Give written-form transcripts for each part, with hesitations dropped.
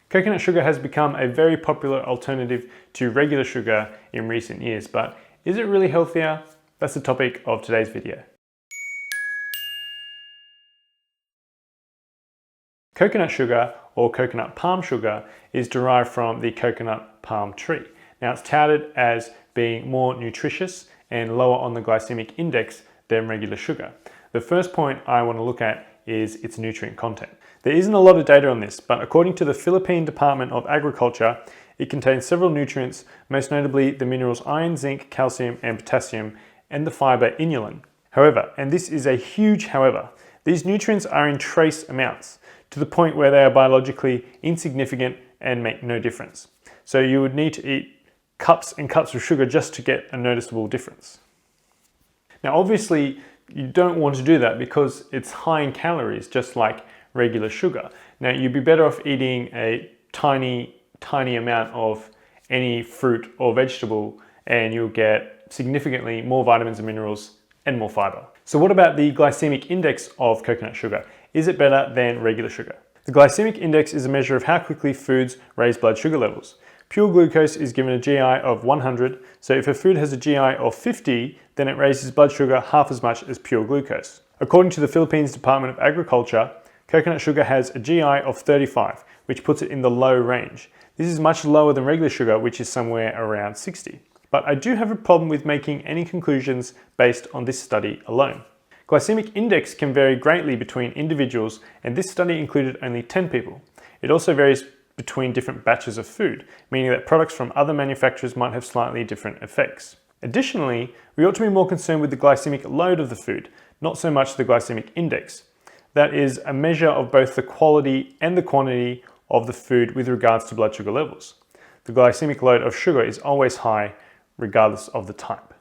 Coconut sugar has become a very popular alternative to regular sugar in recent years, but is it really healthier? That's the topic of today's video. Coconut sugar, or coconut palm sugar, is derived from the coconut palm tree. Now it's touted as being more nutritious and lower on the glycemic index than regular sugar. The first point I want to look at is its nutrient content. There isn't a lot of data on this, but according to the Philippine Department of Agriculture, it contains several nutrients, most notably the minerals iron, zinc, calcium, and potassium, and the fiber inulin. However, and this is a huge however, these nutrients are in trace amounts, to the point where they are biologically insignificant and make no difference. So you would need to eat cups and cups of sugar just to get a noticeable difference. Now obviously you don't want to do that because it's high in calories, just like regular sugar. Now you'd be better off eating a tiny amount of any fruit or vegetable and you'll get significantly more vitamins and minerals and more fiber. So what about the glycemic index of coconut sugar? Is it better than regular sugar? The glycemic index is a measure of how quickly foods raise blood sugar levels. Pure glucose is given a GI of 100, so if a food has a GI of 50, then it raises blood sugar half as much as pure glucose. According to the Philippine Department of Agriculture, coconut sugar has a GI of 35, which puts it in the low range. This is much lower than regular sugar, which is somewhere around 60. But I do have a problem with making any conclusions based on this study alone. Glycemic index can vary greatly between individuals, and this study included only 10 people. It also varies between different batches of food, meaning that products from other manufacturers might have slightly different effects. Additionally, we ought to be more concerned with the glycemic load of the food, not so much the glycemic index. That is a measure of both the quality and the quantity of the food with regards to blood sugar levels. The glycemic load of sugar is always high, regardless of the type.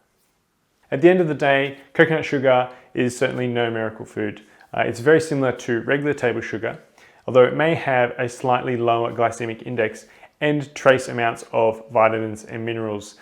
At the end of the day, coconut sugar is certainly no miracle food. It's very similar to regular table sugar, although it may have a slightly lower glycemic index and trace amounts of vitamins and minerals,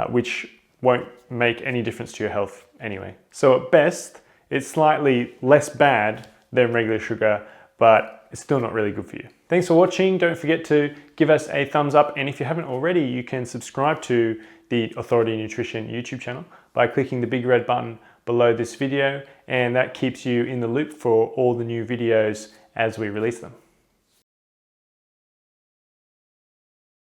which won't make any difference to your health anyway. So at best, it's slightly less bad than regular sugar, but it's still not really good for you. Thanks for watching. Don't forget to give us a thumbs up, and if you haven't already, you can subscribe to the Authority Nutrition YouTube channel by clicking the big red button below this video, and that keeps you in the loop for all the new videos as we release them.